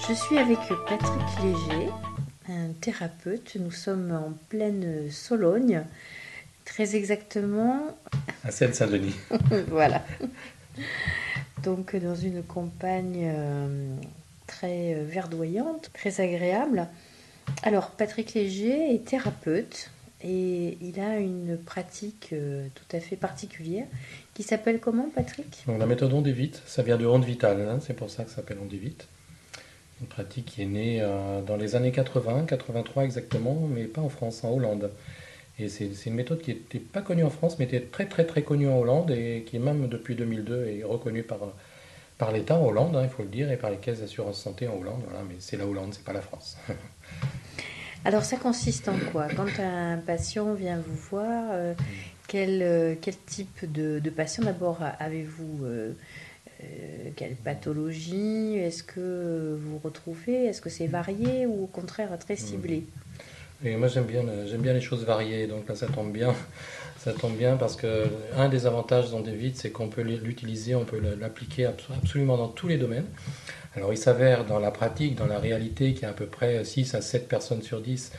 Je suis avec Patrick Léger, un thérapeute. Nous sommes en pleine Sologne, très exactement, À Seine-Saint-Denis. voilà, donc dans une campagne très verdoyante, très agréable. Alors, Patrick Léger est thérapeute et il a une pratique tout à fait particulière qui s'appelle comment, Patrick? Donc, la méthode Ondivite, ça vient de Onde Vitale, hein, c'est pour ça que ça s'appelle Ondivite. Une pratique qui est née dans les années 80, 83 exactement, mais pas en France, en Hollande. Et c'est une méthode qui n'était pas connue en France, mais était très très très connue en Hollande et qui même depuis 2002 est reconnue par l'État en Hollande, hein, il faut le dire, et par les caisses d'assurance santé en Hollande. Voilà, mais c'est la Hollande, c'est pas la France. Alors, ça consiste en quoi? Quand un patient vient vous voir, quel type de patient d'abord avez-vous? Quelle pathologie? Est-ce que vous retrouvez? Est-ce que c'est varié ou au contraire très ciblé? Et moi j'aime bien les choses variées, donc là ça tombe bien. Ça tombe bien parce que un des avantages d'Ondevit, c'est qu'on peut l'utiliser, on peut l'appliquer absolument dans tous les domaines. Alors il s'avère dans la pratique, dans la réalité, qu'il y a à peu près 6 à 7 personnes sur 10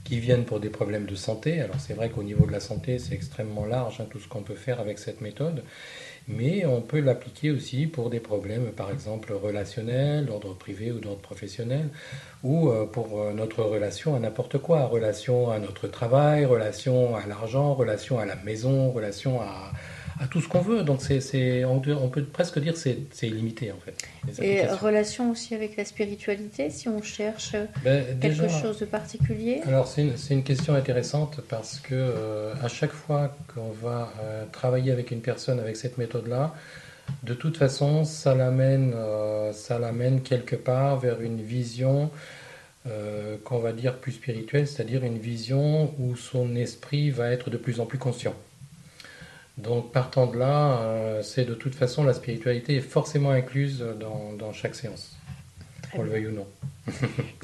qui viennent pour des problèmes de santé. Alors c'est vrai qu'au niveau de la santé, c'est extrêmement large, hein, tout ce qu'on peut faire avec cette méthode, mais on peut l'appliquer aussi pour des problèmes, par exemple relationnels, d'ordre privé ou d'ordre professionnel, ou pour notre relation à n'importe quoi, relation à notre travail, relation à l'argent, relation à la maison, relation à tout ce qu'on veut. Donc on peut presque dire que c'est illimité en fait, les Et applications. relation aussi avec la spiritualité, si on cherche Ben, quelque déjà, chose de particulier? alors c'est une question intéressante parce que à chaque fois qu'on va travailler avec une personne avec cette méthode-là, de toute façon, ça l'amène quelque part vers une vision qu'on va dire plus spirituelle, c'est-à-dire une vision où son esprit va être de plus en plus conscient. Donc partant de là, c'est de toute façon la spiritualité est forcément incluse dans chaque séance, Très qu'on le bien. veuille ou non.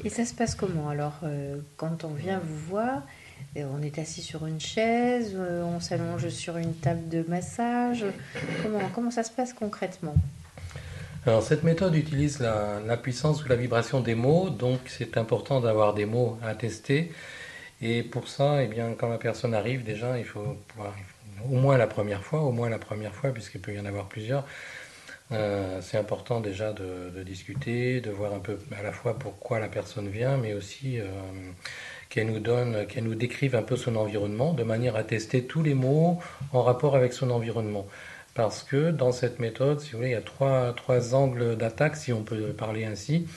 Et ça se passe comment alors quand on vient vous voir? On est assis sur une chaise, on s'allonge sur une table de massage. Comment ça se passe concrètement? Alors cette méthode utilise la puissance ou la vibration des mots, donc c'est important d'avoir des mots à tester. Et pour ça, eh bien, quand la personne arrive, déjà, il faut pouvoir, au moins la première fois, puisqu'il peut y en avoir plusieurs, c'est important déjà de discuter, de voir un peu à la fois pourquoi la personne vient, mais aussi qu'elle nous décrive un peu son environnement, de manière à tester tous les mots en rapport avec son environnement. Parce que dans cette méthode, si vous voulez, il y a trois angles d'attaque, si on peut parler ainsi.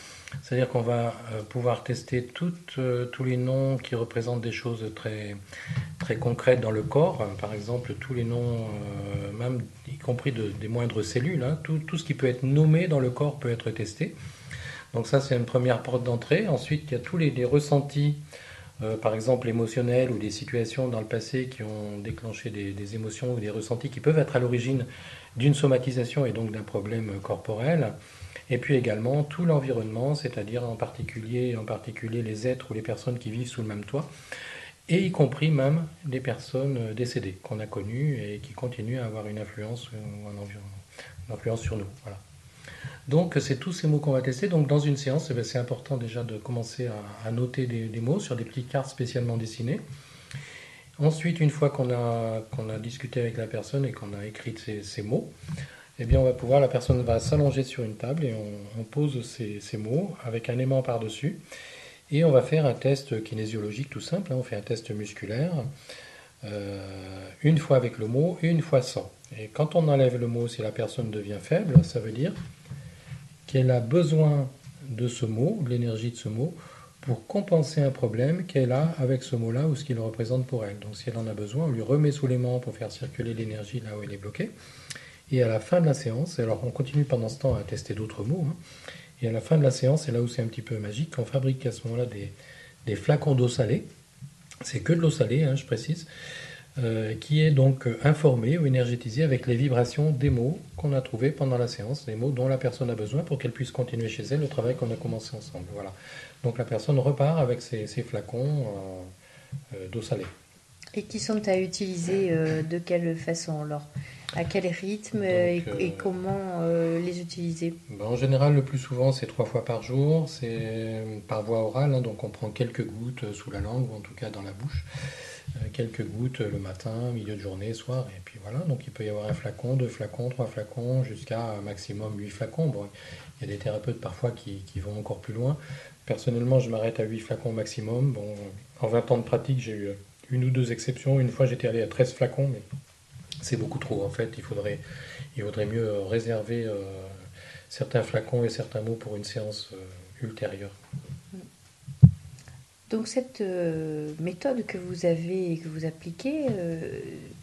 C'est-à-dire qu'on va pouvoir tester tous les noms qui représentent des choses très, très concrètes dans le corps. Par exemple, tous les noms, même y compris des moindres cellules, hein. Tout ce qui peut être nommé dans le corps peut être testé. Donc ça, c'est une première porte d'entrée. Ensuite, il y a tous les ressentis, par exemple émotionnels ou des situations dans le passé qui ont déclenché des émotions ou des ressentis qui peuvent être à l'origine d'une somatisation et donc d'un problème corporel. Et puis également tout l'environnement, c'est-à-dire en particulier les êtres ou les personnes qui vivent sous le même toit, et y compris même des personnes décédées qu'on a connues et qui continuent à avoir une influence ou une influence sur nous. Voilà. Donc c'est tous ces mots qu'on va tester. Donc dans une séance, eh bien, c'est important déjà de commencer à noter des mots sur des petites cartes spécialement dessinées. Ensuite, une fois qu'on a discuté avec la personne et qu'on a écrit ces mots, eh bien, la personne va s'allonger sur une table et on pose ces mots avec un aimant par-dessus. Et on va faire un test kinésiologique tout simple, hein. On fait un test musculaire, une fois avec le mot et une fois sans. Et quand on enlève le mot, si la personne devient faible, ça veut dire qu'elle a besoin de ce mot, de l'énergie de ce mot, pour compenser un problème qu'elle a avec ce mot-là ou ce qu'il représente pour elle. Donc si elle en a besoin, on lui remet sous l'aimant pour faire circuler l'énergie là où elle est bloquée. Et à la fin de la séance, alors on continue pendant ce temps à tester d'autres mots, hein, et à la fin de la séance, c'est là où c'est un petit peu magique, on fabrique à ce moment-là des flacons d'eau salée, c'est que de l'eau salée, hein, je précise, qui est donc informée ou énergétisée avec les vibrations des mots qu'on a trouvés pendant la séance, les mots dont la personne a besoin pour qu'elle puisse continuer chez elle le travail qu'on a commencé ensemble. Voilà. Donc la personne repart avec ses flacons d'eau salée. Et qui sont à utiliser de quelle façon alors? À quel rythme Donc, et comment les utiliser? ben, en général, le plus souvent, c'est 3 fois par jour. C'est par voie orale, hein, donc on prend quelques gouttes sous la langue, ou en tout cas dans la bouche. Quelques gouttes le matin, milieu de journée, soir, et puis voilà. Donc il peut y avoir un flacon, 2 flacons, 3 flacons, jusqu'à un maximum 8 flacons. Bon, il y a des thérapeutes parfois qui vont encore plus loin. Personnellement, je m'arrête à 8 flacons maximum. Bon, en 20 ans de pratique, j'ai eu une ou deux exceptions. Une fois, j'étais allé à 13 flacons, mais c'est beaucoup trop en fait. Il vaudrait mieux réserver certains flacons et certains mots pour une séance ultérieure. Donc cette méthode que vous avez et que vous appliquez,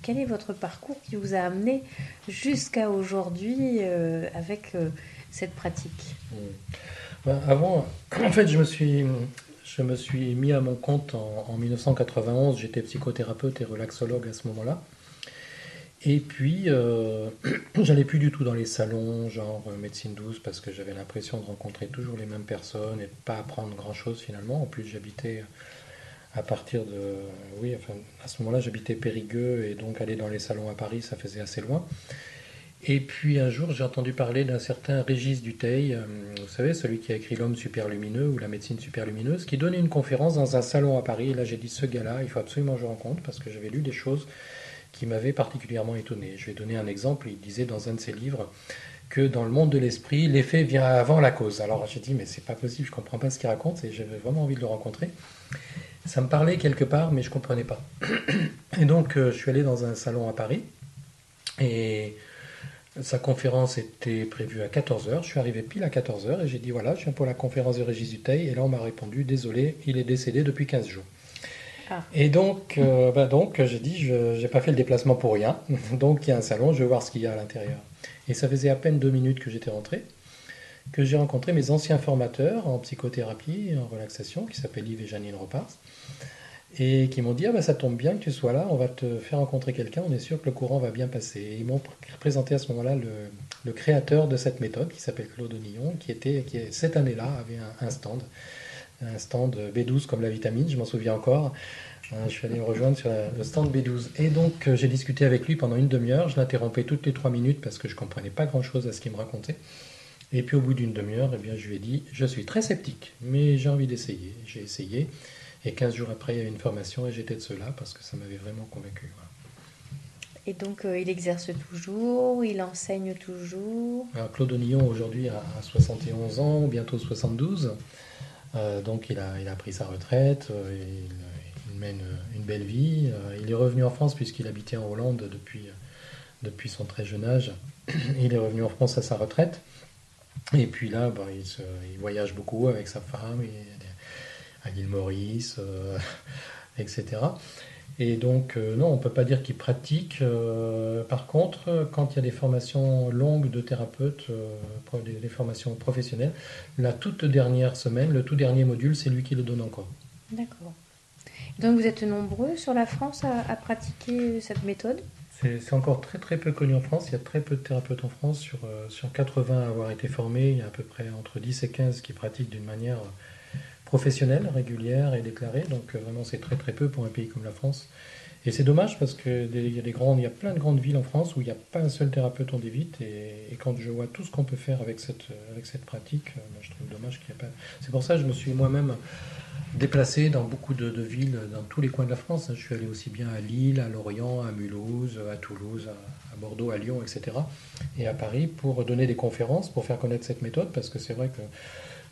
quel est votre parcours qui vous a amené jusqu'à aujourd'hui avec cette pratique? Mm. Ben, avant, en fait, je me suis mis à mon compte en 1991. J'étais psychothérapeute et relaxologue à ce moment-là. Et puis, j'allais plus du tout dans les salons, genre médecine douce, parce que j'avais l'impression de rencontrer toujours les mêmes personnes et de pas apprendre grand-chose finalement. En plus, j'habitais à partir de... Oui, enfin, à ce moment-là, j'habitais Périgueux, et donc aller dans les salons à Paris, ça faisait assez loin. Et puis un jour, j'ai entendu parler d'un certain Régis Dutheil, vous savez, celui qui a écrit L'homme super lumineux ou La médecine super lumineuse, qui donnait une conférence dans un salon à Paris. Et là, j'ai dit, ce gars-là, il faut absolument que je rencontre, parce que j'avais lu des choses qui m'avaient particulièrement étonné. Je vais donner un exemple. Il disait dans un de ses livres que dans le monde de l'esprit, l'effet vient avant la cause. Alors j'ai dit, mais c'est pas possible, je comprends pas ce qu'il raconte, et j'avais vraiment envie de le rencontrer. Ça me parlait quelque part, mais je comprenais pas. Et donc, je suis allé dans un salon à Paris, et sa conférence était prévue à 14 heures. Je suis arrivé pile à 14 heures et j'ai dit voilà, je viens pour la conférence de Régis Dutheil. Et là, on m'a répondu désolé, il est décédé depuis 15 jours. Ah, Et donc, j'ai dit je n'ai pas fait le déplacement pour rien. Donc, il y a un salon, je vais voir ce qu'il y a à l'intérieur. Et ça faisait à peine 2 minutes que j'étais rentré, que j'ai rencontré mes anciens formateurs en psychothérapie et en relaxation, qui s'appellent Yves et Janine Repars, et qui m'ont dit ah bah ça tombe bien que tu sois là, on va te faire rencontrer quelqu'un, on est sûr que le courant va bien passer. Et ils m'ont présenté à ce moment-là le créateur de cette méthode qui s'appelle Claude Onillon, qui cette année-là avait un stand B12 comme la vitamine, je m'en souviens encore. Je suis allé me rejoindre sur le stand B12. Et donc j'ai discuté avec lui pendant une demi-heure, je l'interrompais toutes les 3 minutes parce que je ne comprenais pas grand-chose à ce qu'il me racontait. Et puis au bout d'une demi-heure, eh bien, je lui ai dit, je suis très sceptique, mais j'ai envie d'essayer. J'ai essayé. Et 15 jours après, il y a eu une formation et j'étais de ceux-là parce que ça m'avait vraiment convaincu. Voilà. et donc il exerce toujours, il enseigne toujours. Alors, Claude Onillon aujourd'hui a 71 ans, bientôt 72. Donc il a pris sa retraite, il mène une belle vie. Il est revenu en France puisqu'il habitait en Hollande depuis son très jeune âge. Il est revenu en France à sa retraite. Et puis là, bah, il voyage beaucoup avec sa femme, à l'île Maurice, etc. Et donc, non, on ne peut pas dire qu'il pratique. Par contre, quand il y a des formations longues de thérapeutes, des formations professionnelles, la toute dernière semaine, le tout dernier module, c'est lui qui le donne encore. D'accord. Donc vous êtes nombreux sur la France à pratiquer cette méthode? C'est encore très très peu connu en France. Il y a très peu de thérapeutes en France. Sur 80 à avoir été formés, il y a à peu près entre 10 et 15 qui pratiquent d'une manière professionnelle, régulière et déclarée. Donc vraiment, c'est très très peu pour un pays comme la France. Et c'est dommage parce qu'il y a plein de grandes villes en France où il n'y a pas un seul thérapeute, on évite. Et quand je vois tout ce qu'on peut faire avec cette pratique, moi, je trouve dommage qu'il n'y ait pas. C'est pour ça que je me suis moi-même déplacé dans beaucoup de villes, dans tous les coins de la France. Je suis allé aussi bien à Lille, à Lorient, à Mulhouse, à Toulouse, à Bordeaux, à Lyon, etc. Et à Paris pour donner des conférences, pour faire connaître cette méthode. Parce que c'est vrai que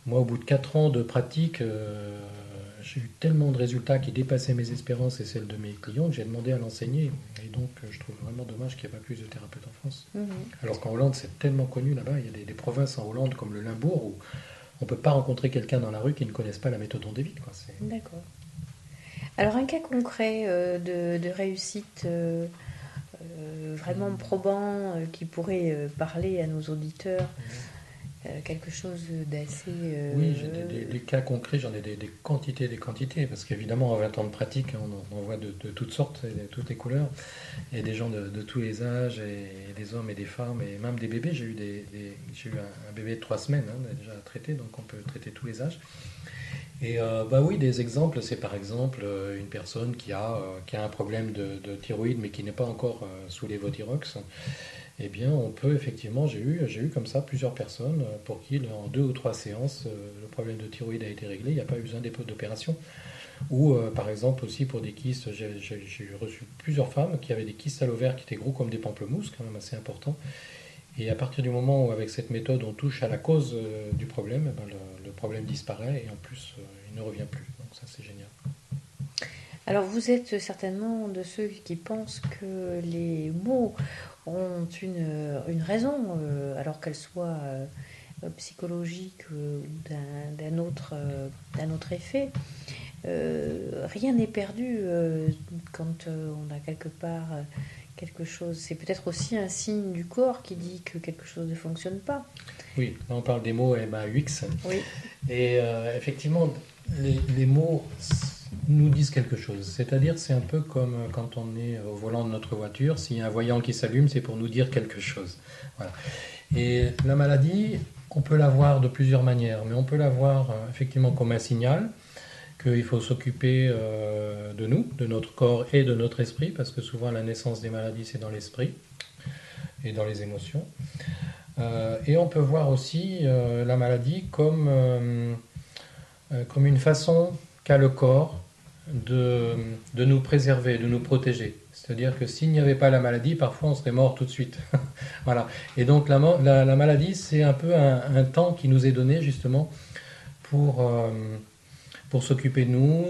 moi, au bout de 4 ans de pratique, j'ai eu tellement de résultats qui dépassaient mes espérances et celles de mes clients que j'ai demandé à l'enseigner. Et donc, je trouve vraiment dommage qu'il n'y ait pas plus de thérapeutes en France. Mhm. Alors qu'en Hollande, c'est tellement connu là-bas. Il y a des provinces en Hollande comme le Limbourg où on ne peut pas rencontrer quelqu'un dans la rue qui ne connaisse pas la méthode Ondévite, quoi. D'accord. Alors un cas concret de réussite vraiment probant qui pourrait parler à nos auditeurs, quelque chose d'assez... Oui, j'ai des cas concrets, j'en ai des quantités, parce qu'évidemment, en 20 ans de pratique, hein, on en voit de toutes sortes, et de toutes les couleurs, et des gens de tous les âges, et des hommes et des femmes, et même des bébés. J'ai eu un bébé de 3 semaines, hein, déjà traité, donc on peut traiter tous les âges. Et bah oui, des exemples, c'est par exemple une personne qui a un problème de thyroïde mais qui n'est pas encore sous l'évothyrox. Eh bien, on peut effectivement, j'ai eu comme ça plusieurs personnes pour qui, en 2 ou 3 séances, le problème de thyroïde a été réglé, il n'y a pas eu besoin d'opération. Ou par exemple aussi pour des kystes, j'ai reçu plusieurs femmes qui avaient des kystes à l'ovaire qui étaient gros comme des pamplemousses, quand même assez important. Et à partir du moment où avec cette méthode on touche à la cause du problème, eh ben, le problème disparaît et en plus il ne revient plus. Donc ça c'est génial. Alors vous êtes certainement de ceux qui pensent que les mots ont une raison, alors qu'elle soit psychologique ou d'un autre effet. Rien n'est perdu quand on a quelque part quelque chose. C'est peut-être aussi un signe du corps qui dit que quelque chose ne fonctionne pas. Oui, là on parle des mots MAUX. Oui, Et effectivement, les mots nous disent quelque chose. C'est-à-dire, c'est un peu comme quand on est au volant de notre voiture, s'il y a un voyant qui s'allume, c'est pour nous dire quelque chose. Voilà. Et la maladie, on peut la voir de plusieurs manières, mais on peut la voir effectivement comme un signal qu'il faut s'occuper de nous, de notre corps et de notre esprit, parce que souvent la naissance des maladies, c'est dans l'esprit et dans les émotions. Et on peut voir aussi la maladie comme une façon qu'a le corps de nous préserver, de nous protéger. C'est-à-dire que s'il n'y avait pas la maladie, parfois on serait mort tout de suite. Voilà. Et donc la maladie, c'est un peu un temps qui nous est donné justement pour, euh, pour s'occuper de nous,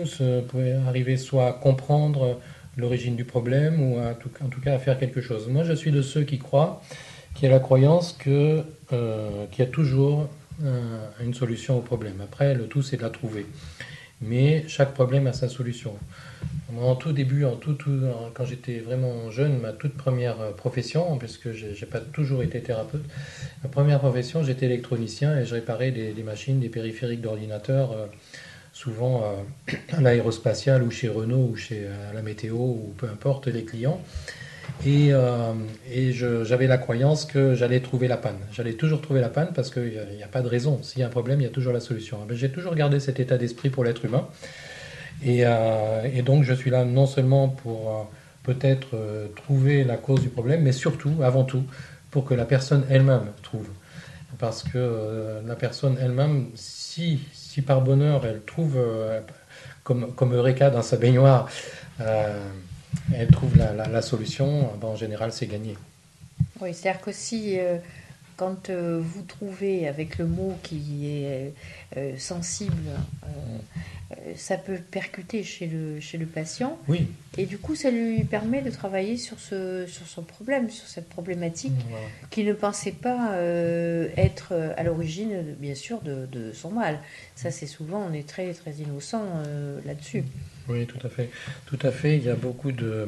pour arriver soit à comprendre l'origine du problème ou en tout cas à faire quelque chose. Moi, je suis de ceux qui croient, qui a la croyance qu'il y a toujours une solution au problème. Après, le tout, c'est de la trouver. Mais chaque problème a sa solution. Moi, en tout début, quand j'étais vraiment jeune, ma toute première profession, puisque je n'ai pas toujours été thérapeute, ma première profession, j'étais électronicien et je réparais des machines, des périphériques d'ordinateur, souvent à l'aérospatiale ou chez Renault ou chez la météo ou peu importe les clients. Et j'avais la croyance que j'allais trouver la panne. J'allais toujours trouver la panne parce qu'il n'y a pas de raison. S'il y a un problème, il y a toujours la solution. Mais j'ai toujours gardé cet état d'esprit pour l'être humain. Et donc je suis là non seulement pour peut-être trouver la cause du problème, mais surtout, avant tout, pour que la personne elle-même trouve. Parce que la personne elle-même, si par bonheur elle trouve, comme Eureka dans sa baignoire, euh, elle trouve la solution, ben, en général c'est gagné. oui, c'est-à-dire que si quand vous trouvez avec le mot qui est sensible, ça peut percuter chez le patient. Oui, Et du coup, ça lui permet de travailler sur son problème, sur cette problématique voilà. qu'il ne pensait pas être à l'origine, bien sûr, de son mal. Ça, c'est souvent, on est très, très innocent là-dessus. Oui, tout à fait. Tout à fait, il y a beaucoup de,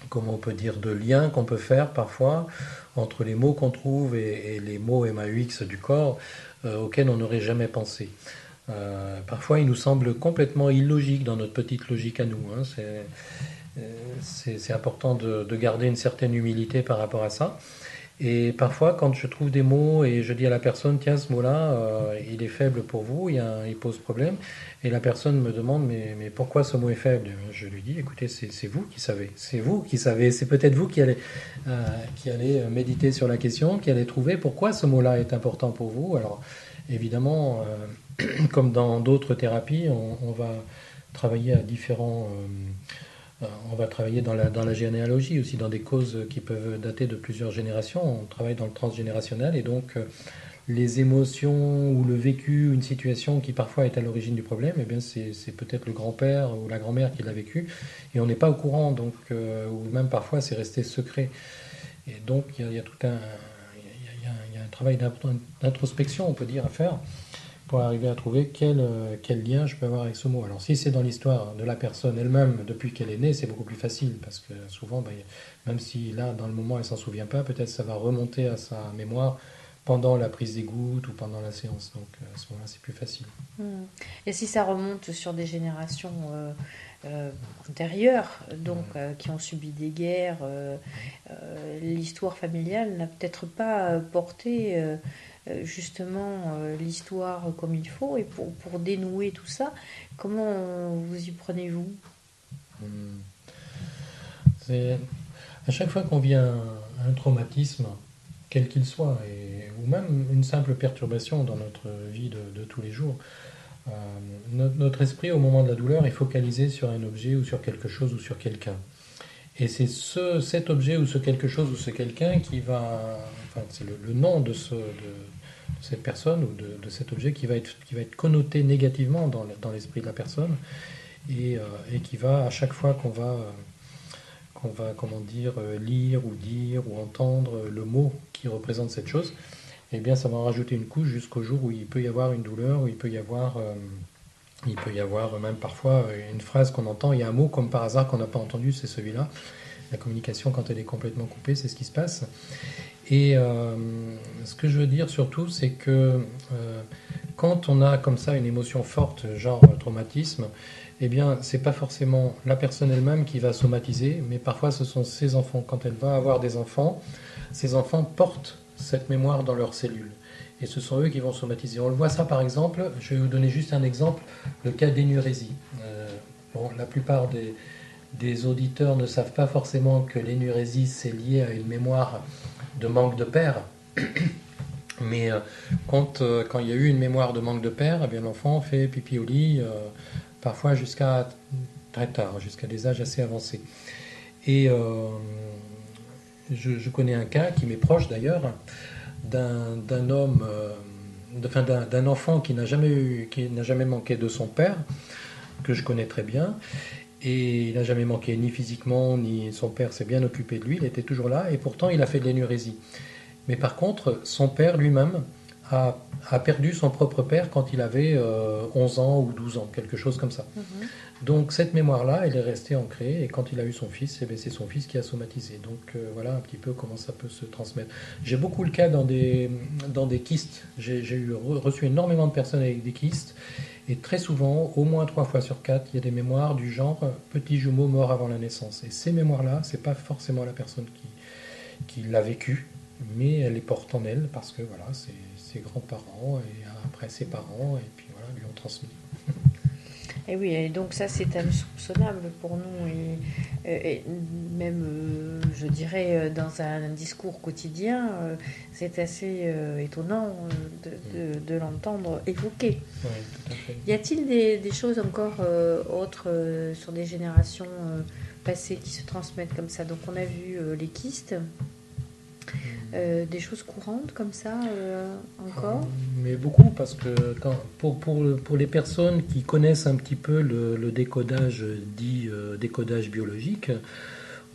comment on peut dire, de liens qu'on peut faire parfois entre les mots qu'on trouve et les mots MAUX du corps auxquels on n'aurait jamais pensé. Parfois, il nous semble complètement illogique dans notre petite logique à nous. Hein. C'est important de garder une certaine humilité par rapport à ça. Et parfois, quand je trouve des mots et je dis à la personne, tiens, ce mot-là, il est faible pour vous, il pose problème, et la personne me demande, mais pourquoi ce mot est faible? Je lui dis, écoutez, c'est vous qui savez, c'est vous qui savez, c'est peut-être vous qui allez méditer sur la question, qui allez trouver pourquoi ce mot-là est important pour vous. Alors, évidemment, comme dans d'autres thérapies, on va travailler à différents... on va travailler dans la généalogie aussi, dans des causes qui peuvent dater de plusieurs générations. On travaille dans le transgénérationnel et donc les émotions ou le vécu, une situation qui parfois est à l'origine du problème, eh bien c'est peut-être le grand-père ou la grand-mère qui l'a vécu et on n'est pas au courant, donc, ou même parfois c'est resté secret. Et donc il y a tout il y a un travail d'introspection, on peut dire, à faire pour arriver à trouver quel lien je peux avoir avec ce mot. Alors si c'est dans l'histoire de la personne elle-même depuis qu'elle est née, c'est beaucoup plus facile parce que souvent, ben, même si là, dans le moment, elle s'en souvient pas, peut-être ça va remonter à sa mémoire pendant la prise des gouttes ou pendant la séance. Donc à ce moment-là, c'est plus facile. Hmm. Et si ça remonte sur des générations antérieures, donc qui ont subi des guerres, l'histoire familiale n'a peut-être pas porté justement l'histoire comme il faut et pour dénouer tout ça, comment vous y prenez-vous? Hum. C'est à chaque fois qu'on vit un traumatisme, quel qu'il soit, ou même une simple perturbation dans notre vie de tous les jours, euh, notre esprit, au moment de la douleur, est focalisé sur un objet ou sur quelque chose ou sur quelqu'un. Et c'est cet objet ou ce quelque chose ou ce quelqu'un qui va, enfin, c'est le nom de cette personne ou de cet objet qui va être connoté négativement dans l'esprit de la personne et qui va, à chaque fois qu'on va comment dire, lire ou dire ou entendre le mot qui représente cette chose, eh bien ça va en rajouter une couche jusqu'au jour où il peut y avoir une douleur, où il peut y avoir même parfois une phrase qu'on entend, il y a un mot comme par hasard qu'on n'a pas entendu, c'est celui-là. La communication, quand elle est complètement coupée, c'est ce qui se passe. Et ce que je veux dire surtout, c'est que quand on a comme ça une émotion forte, genre traumatisme, eh bien, c'est pas forcément la personne elle-même qui va somatiser, mais parfois ce sont ses enfants. Quand elle va avoir des enfants, ces enfants portent cette mémoire dans leurs cellules. Et ce sont eux qui vont somatiser. On le voit ça par exemple, je vais vous donner juste un exemple, le cas d'énurésie. Bon, la plupart des auditeurs ne savent pas forcément que l'énurésie c'est lié à une mémoire de manque de père. Mais quand il y a eu une mémoire de manque de père, eh bien l'enfant fait pipi au lit, parfois jusqu'à très tard, jusqu'à des âges assez avancés. Et je connais un cas qui m'est proche d'ailleurs, d'un homme, d'un enfant qui n'a jamais manqué de son père, que je connais très bien. Et il n'a jamais manqué ni physiquement, ni son père s'est bien occupé de lui, il était toujours là, et pourtant il a fait de l'énurésie. Mais par contre, son père lui-même a perdu son propre père quand il avait 11 ans ou 12 ans, quelque chose comme ça. Mhm. Donc cette mémoire-là, elle est restée ancrée, et quand il a eu son fils, eh bien, c'est son fils qui a somatisé. Donc voilà un petit peu comment ça peut se transmettre. J'ai beaucoup le cas dans des kystes. J'ai reçu énormément de personnes avec des kystes, et très souvent, au moins 3 fois sur 4, il y a des mémoires du genre petit jumeau mort avant la naissance. Et ces mémoires-là, c'est pas forcément la personne qui l'a vécu, mais elle les porte en elle parce que voilà, c'est ses grands-parents et après ses parents, et puis voilà, lui ont transmis. Et oui, et donc ça c'est insoupçonnable pour nous et même, je dirais, dans un discours quotidien, c'est assez étonnant de l'entendre évoquer. Oui, tout à fait. Y a-t-il des choses encore autres sur des générations passées qui se transmettent comme ça? Donc on a vu les kystes, des choses courantes comme ça encore? Mais beaucoup, parce que pour les personnes qui connaissent un petit peu le décodage dit décodage biologique,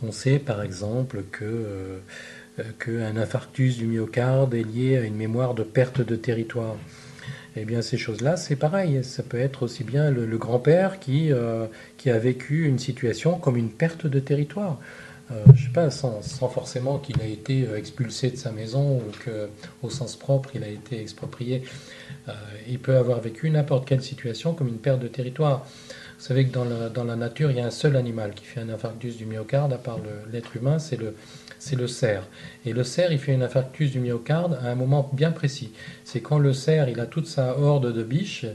on sait par exemple qu'un infarctus du myocarde est lié à une mémoire de perte de territoire. Eh bien, ces choses-là, c'est pareil. Ça peut être aussi bien le grand-père qui a vécu une situation comme une perte de territoire. Je sais pas, sans forcément qu'il a été expulsé de sa maison ou qu'au sens propre, il a été exproprié. Euh, il peut avoir vécu n'importe quelle situation comme une perte de territoire. Vous savez que dans la nature, il y a un seul animal qui fait un infarctus du myocarde, à part l'être humain, c'est le cerf. Et le cerf, il fait un infarctus du myocarde à un moment bien précis. C'est quand le cerf, il a toute sa horde de biches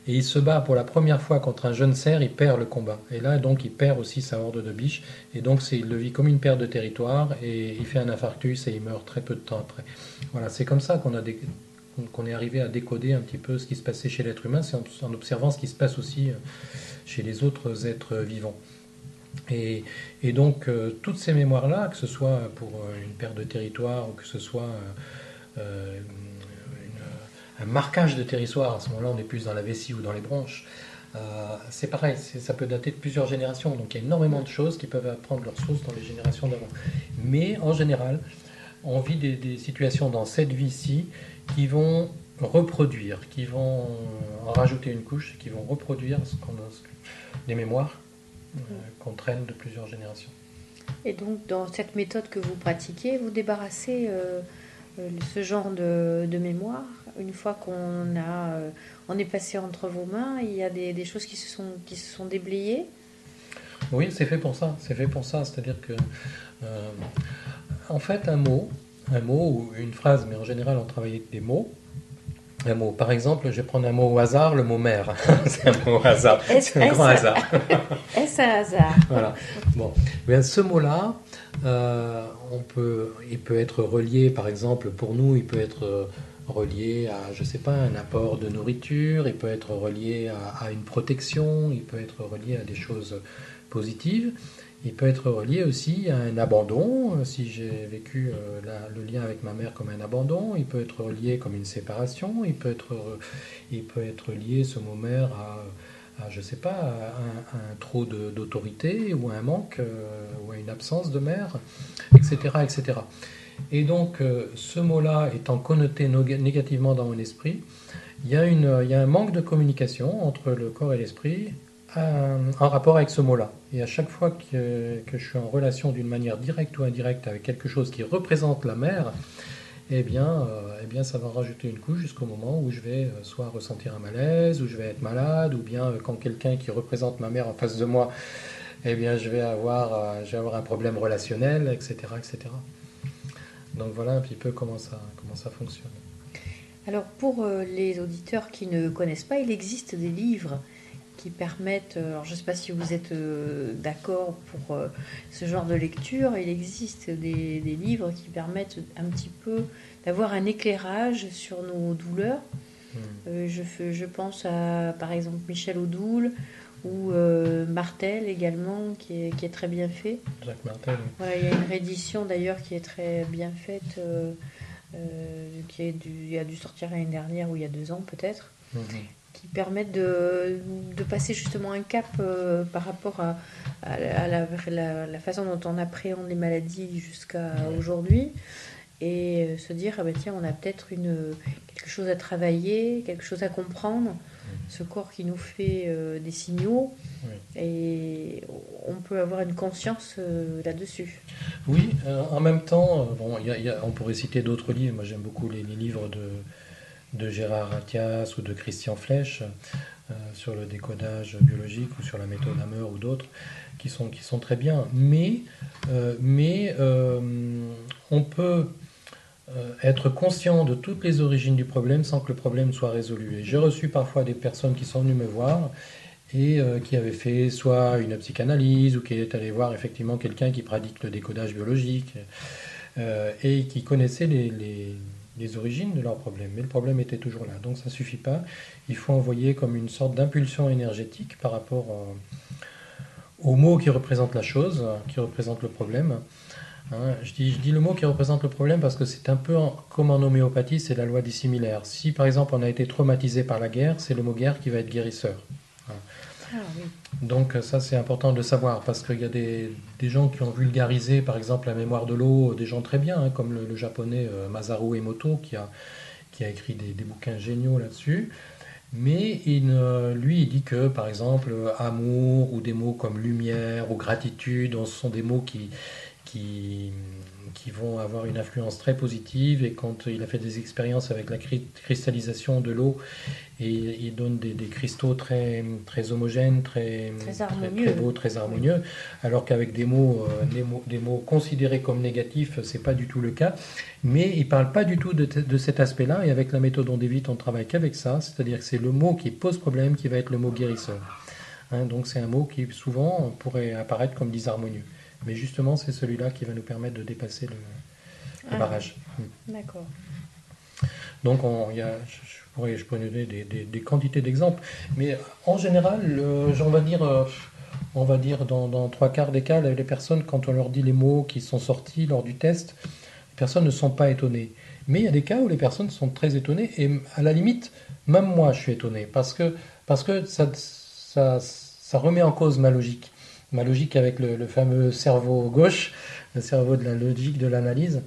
et il se bat pour la première fois contre un jeune cerf, il perd le combat. Et là, donc, il perd aussi sa horde de biches. Et donc, il le vit comme une perte de territoire et il fait un infarctus et il meurt très peu de temps après. Voilà, c'est comme ça qu'on est arrivé à décoder un petit peu ce qui se passait chez l'être humain, c'est en observant ce qui se passe aussi chez les autres êtres vivants. Et, et donc, toutes ces mémoires-là, que ce soit pour une perte de territoire ou que ce soit un marquage de territoire, à ce moment-là, on est plus dans la vessie ou dans les bronches, c'est pareil, ça peut dater de plusieurs générations. Donc, il y a énormément de choses qui peuvent prendre leur source dans les générations d'avant. Mais en général, on vit des situations dans cette vie-ci qui vont reproduire, qui vont en rajouter une couche, qui vont reproduire des mémoires qu'on traîne de plusieurs générations. Et donc, dans cette méthode que vous pratiquez, vous débarrassez ce genre de mémoire. Une fois on est passé entre vos mains, il y a des choses qui se sont déblayées. Oui, c'est fait pour ça. C'est fait pour ça. C'est-à-dire que, en fait, un mot, un mot ou une phrase, mais en général on travaille avec des mots. Un mot. Par exemple, je vais prendre un mot au hasard, le mot mer. C'est un mot au hasard, c'est un grand hasard. Est-ce un hasard? Voilà. Bon, bien, ce mot-là, il peut être relié, par exemple, pour nous, il peut être relié à, je sais pas, un apport de nourriture, il peut être relié à une protection, il peut être relié à des choses positives. Il peut être relié aussi à un abandon, si j'ai vécu le lien avec ma mère comme un abandon. Il peut être relié comme une séparation. Il peut être lié, ce mot mère, je sais pas, à un trop d'autorité ou à un manque ou à une absence de mère, etc., etc. Et donc, ce mot-là étant connoté négativement dans mon esprit, il y a un manque de communication entre le corps et l'esprit en rapport avec ce mot-là. Et à chaque fois que je suis en relation d'une manière directe ou indirecte avec quelque chose qui représente la mer, eh bien, ça va rajouter une couche jusqu'au moment où je vais soit ressentir un malaise, ou je vais être malade, ou bien quand quelqu'un qui représente ma mère en face de moi, eh bien, je vais avoir un problème relationnel, etc., etc. Donc voilà un petit peu comment ça fonctionne. Alors pour les auditeurs qui ne connaissent pas, il existe des livres qui permettent, alors je ne sais pas si vous êtes d'accord pour ce genre de lecture, il existe des livres qui permettent un petit peu d'avoir un éclairage sur nos douleurs. Je pense à par exemple Michel Odoul ou Martel également qui est très bien fait. Jacques Martel, oui. Voilà, il y a une réédition d'ailleurs qui est très bien faite, qui a dû sortir l'année dernière ou il y a 2 ans peut-être, qui permettent de passer justement un cap par rapport à la façon dont on appréhende les maladies jusqu'à aujourd'hui et se dire, ah ben tiens, on a peut-être quelque chose à travailler, quelque chose à comprendre, ce corps qui nous fait des signaux, et on peut avoir une conscience là-dessus. Oui, en même temps, bon, on pourrait citer d'autres livres. Moi, j'aime beaucoup les livres de Gérard Attias ou de Christian Flech sur le décodage biologique ou sur la méthode Hammer ou d'autres qui sont très bien. On peut être conscient de toutes les origines du problème sans que le problème soit résolu. Et j'ai reçu parfois des personnes qui sont venues me voir et qui avaient fait soit une psychanalyse ou qui est allé voir effectivement quelqu'un qui pratique le décodage biologique et qui connaissait les origines de leur problème. Mais le problème était toujours là. Donc ça ne suffit pas. Il faut envoyer comme une sorte d'impulsion énergétique par rapport au mot qui représente la chose, qui représente le problème. Hein, je dis le mot qui représente le problème parce que c'est un peu comme en homéopathie, c'est la loi des similaires. Si par exemple on a été traumatisé par la guerre, c'est le mot guerre qui va être guérisseur. Hein. Ah, oui. Donc ça c'est important de le savoir parce qu'il y a des gens qui ont vulgarisé par exemple la mémoire de l'eau, des gens très bien, hein, comme le japonais Masaru Emoto qui a écrit des bouquins géniaux là-dessus. Mais lui, il dit que, par exemple, amour ou des mots comme lumière ou gratitude, ce sont des mots qui, qui vont avoir une influence très positive. Et quand il a fait des expériences avec la cristallisation de l'eau, et il donne des cristaux très homogènes, très beaux, très harmonieux, alors qu'avec des mots considérés comme négatifs, c'est pas du tout le cas. Mais il parle pas du tout de cet aspect-là, et avec la méthode Ondevite, on travaille qu'avec ça, c'est-à-dire que c'est le mot qui pose problème qui va être le mot guérisseur. Hein, donc c'est un mot qui souvent pourrait apparaître comme disharmonieux. Mais justement, c'est celui-là qui va nous permettre de dépasser le barrage. D'accord. Donc, je pourrais donner des quantités d'exemples. Mais en général, on va dire dans 3 quarts des cas, les personnes, quand on leur dit les mots qui sont sortis lors du test, les personnes ne sont pas étonnées. Mais il y a des cas où les personnes sont très étonnées. Et à la limite, même moi, je suis étonné. Parce que ça remet en cause ma logique. Ma logique avec le fameux cerveau gauche, le cerveau de la logique, de l'analyse,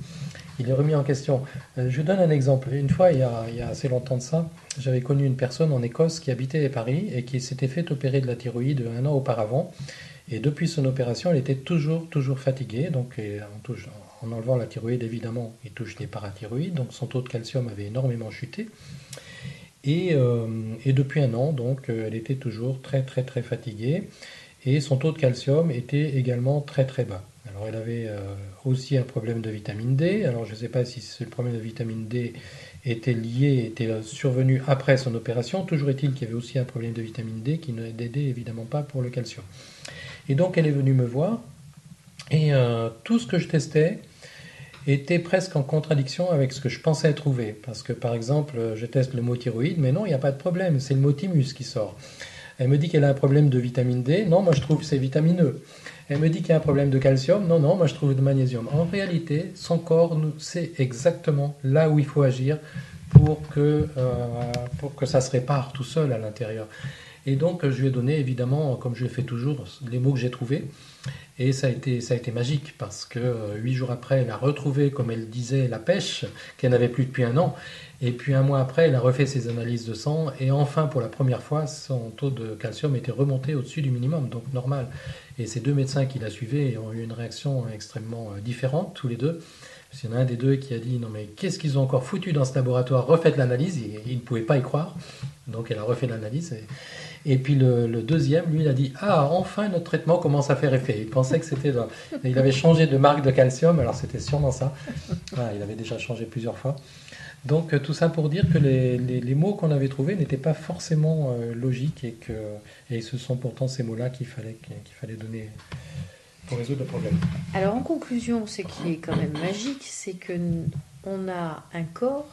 il est remis en question. Je vous donne un exemple. Une fois, il y a assez longtemps de ça, j'avais connu une personne en Écosse qui habitait à Paris et qui s'était fait opérer de la thyroïde 1 an auparavant. Et depuis son opération, elle était toujours fatiguée. Donc, en enlevant la thyroïde, évidemment, il touche les parathyroïdes. Donc, son taux de calcium avait énormément chuté. Et depuis 1 an, donc, elle était toujours très fatiguée. Et son taux de calcium était également très bas. Alors elle avait aussi un problème de vitamine D. Alors je ne sais pas si ce problème de vitamine D était survenu après son opération. Toujours est-il qu'il y avait aussi un problème de vitamine D qui n'aidait évidemment pas pour le calcium. Et donc elle est venue me voir et tout ce que je testais était presque en contradiction avec ce que je pensais trouver. Parce que par exemple, je teste le mot thyroïde, mais non, il n'y a pas de problème, c'est le mot thymus qui sort. Elle me dit qu'elle a un problème de vitamine D, non, moi je trouve que c'est vitamineux. Elle me dit qu'il y a un problème de calcium, non, non, moi je trouve de magnésium. En réalité, son corps sait exactement là où il faut agir pour que ça se répare tout seul à l'intérieur. Et donc je lui ai donné évidemment, comme je le fais toujours, les mots que j'ai trouvés. Et ça a été magique parce que 8 jours après, elle a retrouvé, comme elle disait, la pêche qu'elle n'avait plus depuis un an. Et puis un mois après, elle a refait ses analyses de sang et enfin, pour la première fois, son taux de calcium était remonté au-dessus du minimum, donc normal. Et ces 2 médecins qui la suivaient ont eu une réaction extrêmement différente, tous les deux. Parce qu'il y en a un des deux qui a dit non mais qu'est-ce qu'ils ont encore foutu dans ce laboratoire, refaites l'analyse, il ne pouvait pas y croire. Donc elle a refait l'analyse. Et puis le deuxième, lui, il a dit ah enfin notre traitement commence à faire effet. Il pensait que c'était il avait changé de marque de calcium, alors c'était sûrement ça. Voilà, il avait déjà changé plusieurs fois. Donc tout ça pour dire que les mots qu'on avait trouvés n'étaient pas forcément logiques et ce sont pourtant ces mots-là qu'il fallait donner pour résoudre le problème. Alors en conclusion, ce qui est quand même magique, c'est que on a un corps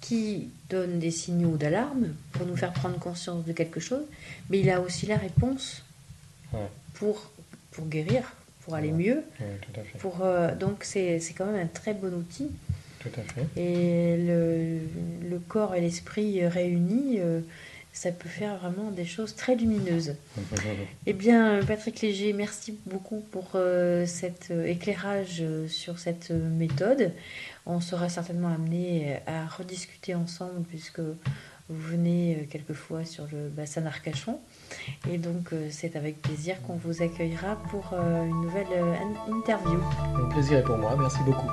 qui donne des signaux d'alarme pour nous faire prendre conscience de quelque chose, mais il a aussi la réponse pour guérir, pour aller mieux. Tout à fait. Donc c'est quand même un très bon outil. Tout à fait. Et le corps et l'esprit réunis, ça peut faire vraiment des choses très lumineuses. Eh bien, Patrick Léger, merci beaucoup pour cet éclairage sur cette méthode. On sera certainement amené à rediscuter ensemble puisque vous venez quelquefois sur le bassin d'Arcachon. Et donc, c'est avec plaisir qu'on vous accueillera pour une nouvelle interview. Le plaisir est pour moi. Merci beaucoup.